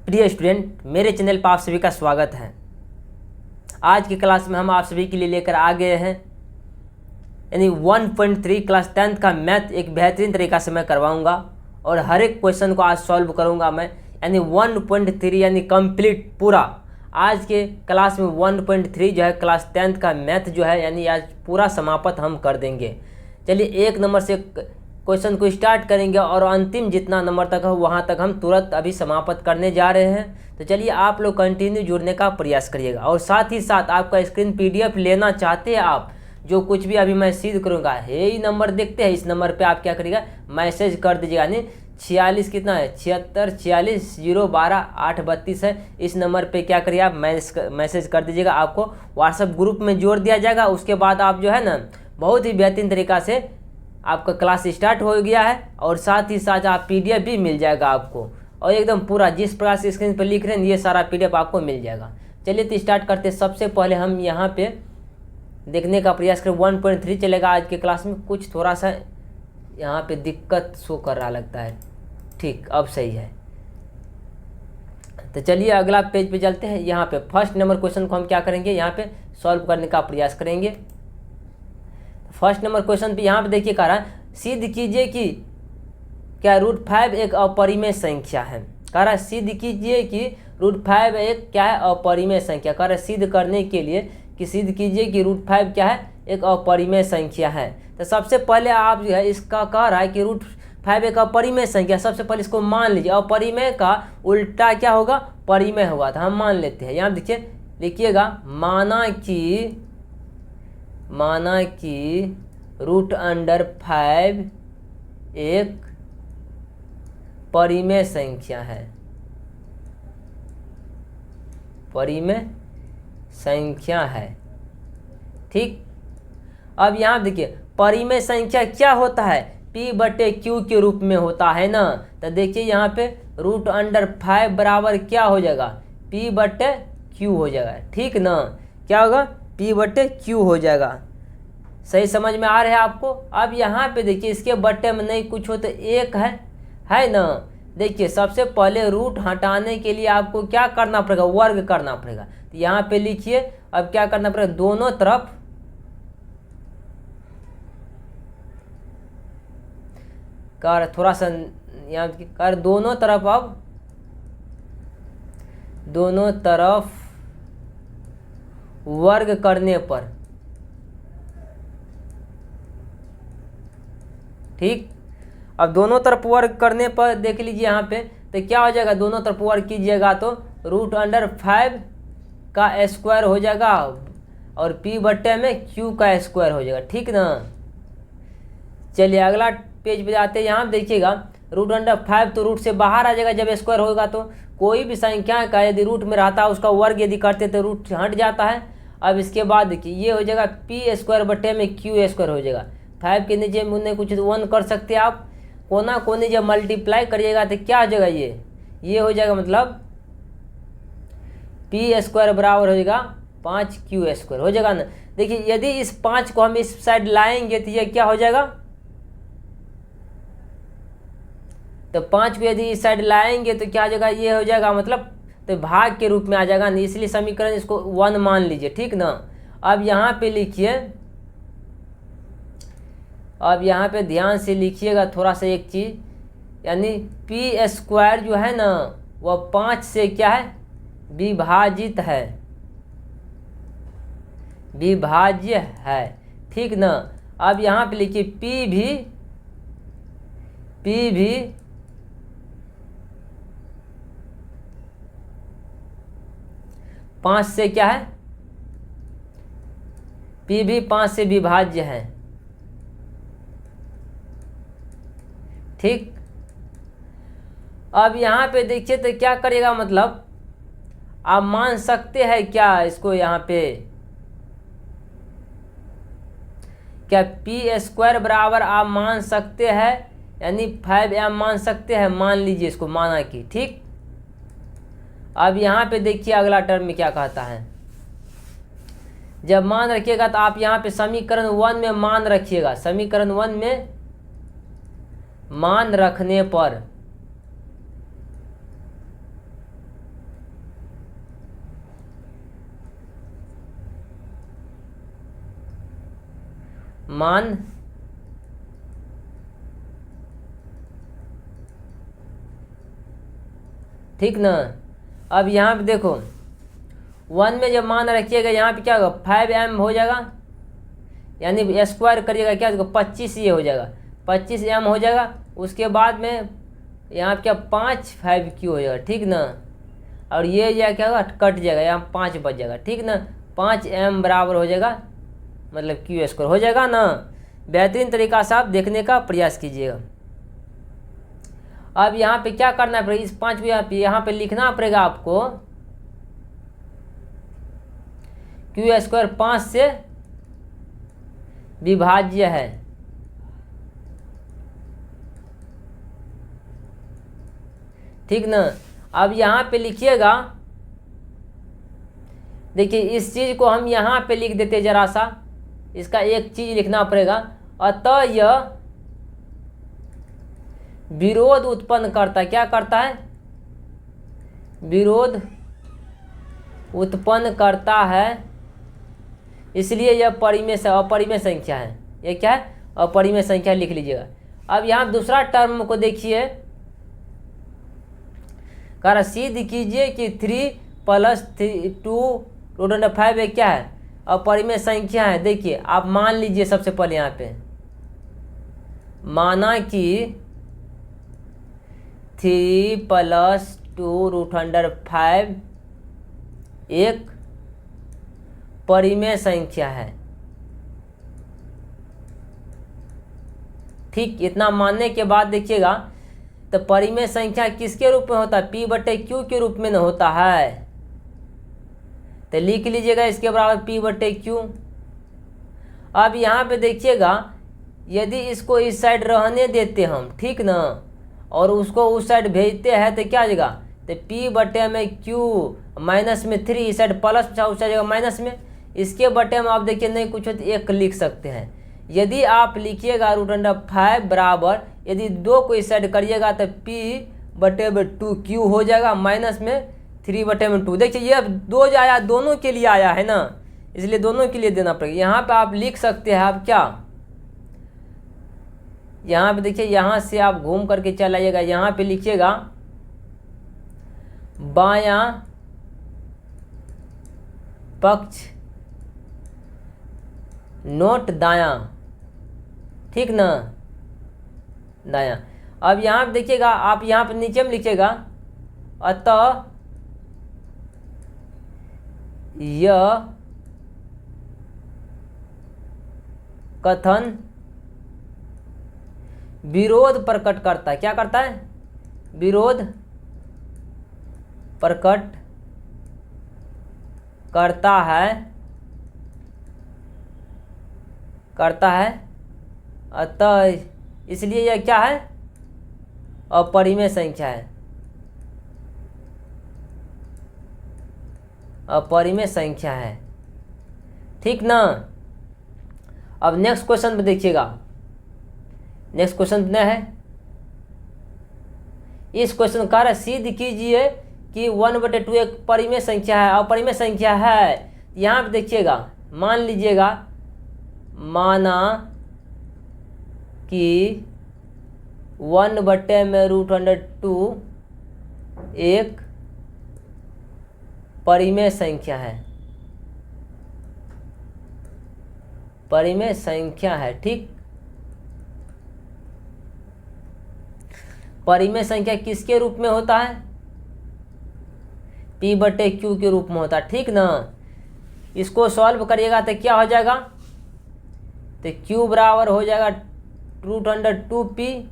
प्रिय स्टूडेंट, मेरे चैनल पर आप सभी का स्वागत है। आज की क्लास में हम आप सभी के लिए लेकर आ गए हैं यानी 1.3 क्लास 10th का मैथ एक बेहतरीन तरीका से मैं करवाऊंगा और हर एक क्वेश्चन को आज सॉल्व करूंगा मैं, यानी 1.3 यानी कंप्लीट पूरा। आज के क्लास में 1.3 जो है क्लास 10th का मैथ जो है यानी आज पूरा समाप्त हम कर देंगे। चलिए 1 नंबर से क्वेश्चन को स्टार्ट करेंगे और अंतिम जितना नंबर तक हो वहाँ तक हम तुरंत अभी समाप्त करने जा रहे हैं। तो चलिए आप लोग कंटिन्यू जुड़ने का प्रयास करिएगा और साथ ही साथ आपका स्क्रीन PDF लेना चाहते हैं आप, जो कुछ भी अभी मैं सीध करूँगा यही नंबर देखते हैं, इस नंबर पे आप क्या करिएगा मैसेज कर दीजिएगा। यानी 46 कितना है 76 46 012 832 है। इस नंबर पे क्या करिए आप मैसेज कर दीजिएगा, आपको व्हाट्सएप ग्रुप में जोड़ दिया जाएगा। उसके बाद आप जो है ना बहुत ही बेहतरीन तरीका से आपका क्लास स्टार्ट हो गया है और साथ ही साथ आप PDF भी मिल जाएगा आपको, और एकदम पूरा जिस प्रकार से स्क्रीन पर लिख रहे हैं ये सारा PDF आपको मिल जाएगा। चलिए तो स्टार्ट करते हैं। सबसे पहले हम यहाँ पे देखने का प्रयास करें 1.3 चलेगा आज के क्लास में। कुछ थोड़ा सा यहाँ पे दिक्कत शो कर रहा लगता है, ठीक अब सही है। तो चलिए अगला पेज पे चलते हैं। यहाँ पे फर्स्ट नंबर क्वेश्चन को हम क्या करेंगे यहाँ पे सॉल्व करने का प्रयास करेंगे। फर्स्ट नंबर क्वेश्चन पे यहाँ पे देखिए कह रहा है सिद्ध कीजिए कि क्या √5 एक अपरिमेय संख्या है। कह रहा है सिद्ध कीजिए कि √5 एक क्या है अपरिमेय संख्या। कह रहा है सिद्ध करने के लिए कि सिद्ध कीजिए कि √5 क्या है एक अपरिमेय संख्या है। तो सबसे पहले आप जो है इसका कह रहा है कि √5 एक अपरिमेय संख्या। सबसे पहले इसको मान लीजिए, अपरिमेय का उल्टा क्या होगा परिमेय होगा। तो हम मान लेते हैं। यहाँ देखिए लिखिएगा माना कि √5 एक परिमेय संख्या है, परिमेय संख्या है, ठीक। अब यहाँ देखिए परिमेय संख्या क्या होता है P/Q के रूप में होता है ना। तो देखिए यहाँ पे √5 बराबर क्या हो जाएगा P/Q हो जाएगा, ठीक ना। क्या होगा P/Q हो जाएगा। सही समझ में आ रहा है आपको। अब यहाँ पे देखिए इसके बट्टे में नहीं कुछ हो तो एक है ना। देखिए सबसे पहले रूट हटाने के लिए आपको क्या करना पड़ेगा वर्ग करना पड़ेगा। तो यहाँ पे लिखिए अब क्या करना पड़ेगा दोनों तरफ कर थोड़ा सा यहाँ कर दोनों तरफ, अब दोनों तरफ वर्ग करने पर, ठीक। अब दोनों तरफ वर्ग करने पर देख लीजिए यहाँ पे तो क्या हो जाएगा दोनों तरफ वर्ग कीजिएगा तो √5 का स्क्वायर हो जाएगा और P/Q का स्क्वायर हो जाएगा, ठीक ना। चलिए अगला पेज पे जाते हैं। यहाँ देखिएगा √5 तो रूट से बाहर आ जाएगा जब स्क्वायर होगा। तो कोई भी संख्या का यदि रूट में रहता है उसका वर्ग यदि करते तो रूट हट जाता है। अब इसके बाद देखिए ये हो जाएगा P²/Q² हो जाएगा। 5 के नीचे मुझे कुछ 1 कर सकते हैं आप, कोना कोनी जब मल्टीप्लाई करिएगा तो क्या हो जाएगा ये हो जाएगा मतलब P² बराबर हो जाएगा 5Q² हो जाएगा ना। देखिए यदि इस 5 को हम इस साइड लाएंगे तो ये क्या हो जाएगा, तो 5 को यदि इस साइड लाएंगे तो क्या हो जाएगा ये हो जाएगा मतलब तो भाग के रूप में आ जाएगा, इसलिए समीकरण इसको 1 मान लीजिए, ठीक ना। अब यहाँ पे लिखिए, अब यहाँ पे ध्यान से लिखिएगा थोड़ा सा एक चीज़, यानी P² जो है ना वह 5 से क्या है विभाजित है, विभाज्य है, ठीक ना। अब यहाँ पे लिखिए P भी 5 से क्या है P भी 5 से विभाज्य है, ठीक। अब यहाँ पे देखिए तो क्या करेगा मतलब आप मान सकते हैं क्या इसको यहाँ पे क्या P² बराबर आप मान सकते हैं यानी 5m मान सकते हैं, मान लीजिए इसको माना कि, ठीक। अब यहाँ पे देखिए अगला टर्म में क्या कहता है, जब मान रखिएगा तो आप यहाँ पे समीकरण 1 में मान रखिएगा। समीकरण 1 में मान रखने पर मान ठीक ना। अब यहाँ पे देखो 1 में जब मान रखिएगा यहाँ पे क्या होगा 5m हो जाएगा, यानी स्क्वायर करिएगा क्या होगा 25 ये हो जाएगा 25m हो जाएगा। उसके बाद में यहाँ पे क्या 5 हो जाएगा ठीक ना। और ये क्या होगा कट जाएगा, यहाँ 5 बच जाएगा ठीक ना। 5m बराबर हो जाएगा मतलब क्यू स्क्वायर हो जाएगा ना। बेहतरीन तरीका से आप देखने का प्रयास कीजिएगा। अब यहाँ पे क्या करना पड़ेगा, इस 5 को यहाँ पे लिखना पड़ेगा आपको क्यू स्क्वायर 5 से विभाज्य है। ठीक ना। अब यहाँ पे लिखिएगा, देखिए इस चीज को हम यहाँ पे लिख देते जरा सा, इसका एक चीज लिखना पड़ेगा। अतः यह विरोध उत्पन्न करता है, क्या करता है विरोध उत्पन्न करता है, इसलिए यह परिमेय से अपरिमेय संख्या है। ये क्या है अपरिमेय संख्या लिख लीजिएगा। अब यहाँ दूसरा टर्म को देखिए, कह सिद्ध कीजिए कि 3 + 2√5 एक क्या है अपरिमेय संख्या है। देखिए आप मान लीजिए सबसे पहले यहाँ पे माना कि 3 + 2√5 एक परिमेय संख्या है। ठीक, इतना मानने के बाद देखिएगा तो परिमेय संख्या किसके रूप में होता है P/Q के रूप में न होता है। तो लिख लीजिएगा इसके बराबर P/Q। अब यहाँ पे देखिएगा यदि इसको इस साइड रहने देते हम ठीक ना, और उसको उस साइड भेजते हैं तो क्या हो जाएगा तो P/Q माइनस में 3 इस साइड प्लस उस साइड माइनस में, इसके बटे में आप देखिए नहीं कुछ हो तो 1 लिख सकते हैं। यदि आप लिखिएगा √5 बराबर यदि 2 को इस साइड करिएगा तो P/2Q हो जाएगा माइनस में 3/2। देखिए ये अब 2 जो आया दोनों के लिए आया है ना, इसलिए दोनों के लिए देना पड़ेगा। यहाँ पे आप लिख सकते हैं आप क्या, यहाँ पे देखिए यहाँ से आप घूम करके चल आइएगा, यहाँ पे लिखिएगा बायां पक्ष नोट दायां ठीक ना दायां। अब यहाँ पे देखिएगा आप यहाँ पे नीचे में लिखिएगा अतः यह कथन विरोध प्रकट करता है। क्या करता है विरोध प्रकट करता है अतः इसलिए यह क्या है अपरिमेय संख्या है, अपरिमेय संख्या है ठीक ना। अब नेक्स्ट क्वेश्चन में देखिएगा, नेक्स्ट क्वेश्चन क्या है, इस क्वेश्चन का सिद्ध कीजिए कि 1/2 एक परिमेय संख्या है अपरिमेय संख्या है। यहाँ पे देखिएगा मान लीजिएगा माना कि 1/√2 एक परिमेय संख्या है, परिमेय संख्या है ठीक। परिमेय संख्या किसके रूप में होता है P/Q के रूप में होता है ठीक ना। इसको सॉल्व करिएगा तो क्या हो जाएगा तो Q बराबर हो जाएगा √2P,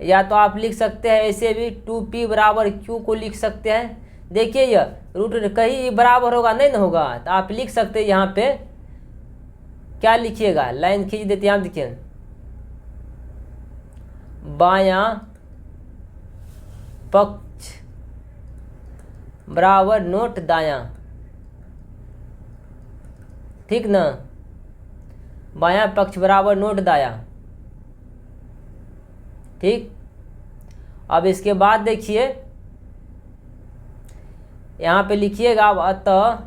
या तो आप लिख सकते हैं ऐसे भी 2P बराबर Q को लिख सकते हैं। देखिए यह रूट कहीं बराबर होगा नहीं ना होगा तो आप लिख सकते हैं यहाँ पे क्या लिखिएगा लाइन खींच देते हैं। यहाँ देखिए बायां पक्ष बराबर नोट दायां ठीक ना, बायां पक्ष बराबर नोट दायां ठीक। अब इसके बाद देखिए यहाँ पे लिखिएगा अब अतः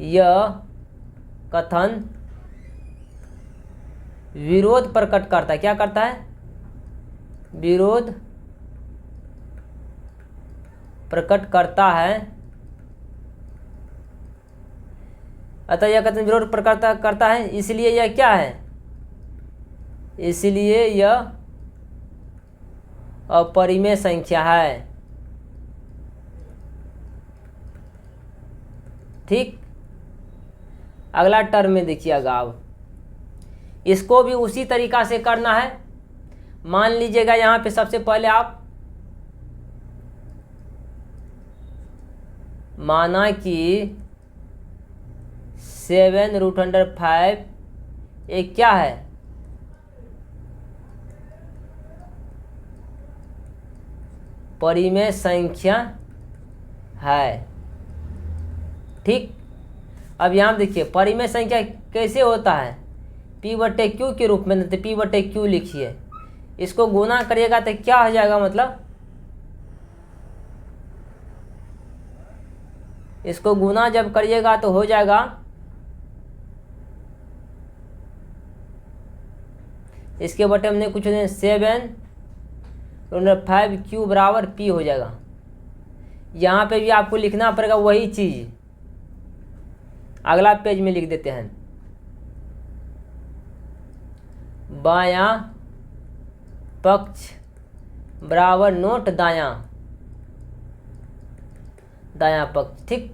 यह कथन विरोध प्रकट करता है। क्या करता है? विरोध प्रकट करता है। अतः यह कथन विरोध प्रकट करता है, इसलिए यह क्या है? इसलिए यह अपरिमेय संख्या है। ठीक, अगला टर्म में देखिएगा। अब इसको भी उसी तरीका से करना है। मान लीजिएगा यहाँ पे सबसे पहले आप माना कि 7√5 एक क्या है? परिमेय संख्या है। ठीक, अब यहाँ देखिए परिमेय संख्या कैसे होता है? P/Q के रूप में, तो P/Q लिखिए। इसको गुना करिएगा तो क्या हो जाएगा? मतलब इसको गुना जब करिएगा तो हो जाएगा, इसके बटे हमने कुछ 7/5Q बराबर P हो जाएगा। यहाँ पे भी आपको लिखना पड़ेगा वही चीज़। अगला पेज में लिख देते हैं, बायां पक्ष बराबर नोट दायां पक्ष। ठीक,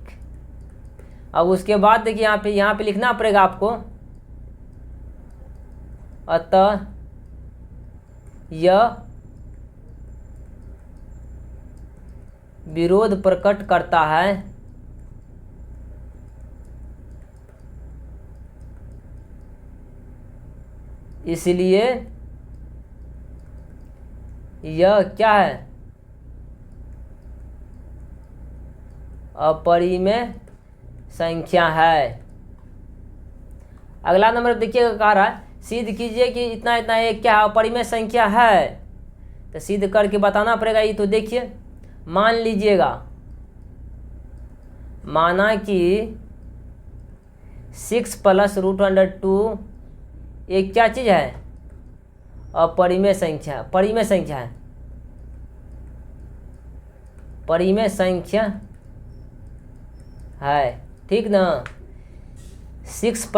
अब उसके बाद देखिए यहाँ पे लिखना पड़ेगा आपको, अतः यह विरोध प्रकट करता है। इसलिए यह क्या है? अपरिमेय संख्या है। अगला नंबर देखिएगा, कह रहा है सिद्ध कीजिए कि इतना इतना एक क्या है? अपरिमेय संख्या है। तो सिद्ध करके बताना पड़ेगा। ये तो देखिए, मान लीजिएगा, माना कि 6 + √2 एक क्या चीज़ है? अपरिमेय संख्या। परिमेय संख्या है, परिमेय संख्या है। ठीक ना? 6 +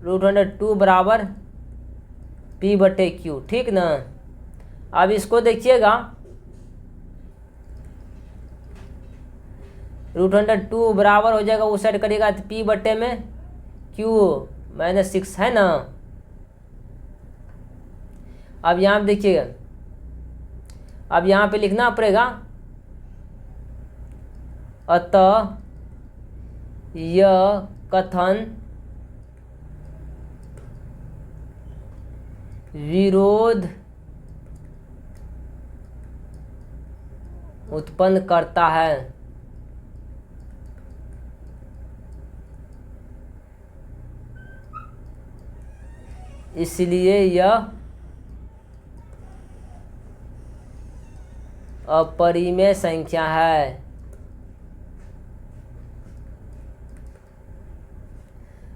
√2 बराबर P/Q। ठीक ना? अब इसको देखिएगा, √2 बराबर हो जाएगा, उस साइड करिएगा तो P/Q-6 है ना? अब यहाँ पे देखिएगा, अब यहाँ पे लिखना पड़ेगा, अतः यह कथन विरोध उत्पन्न करता है। इसलिए यह अपरिमेय संख्या है।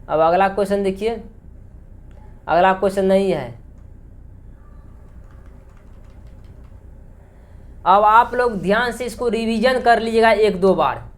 अब अगला क्वेश्चन देखिए, अगला क्वेश्चन नहीं है। अब आप लोग ध्यान से इसको रिवीजन कर लीजिएगा 1-2 बार।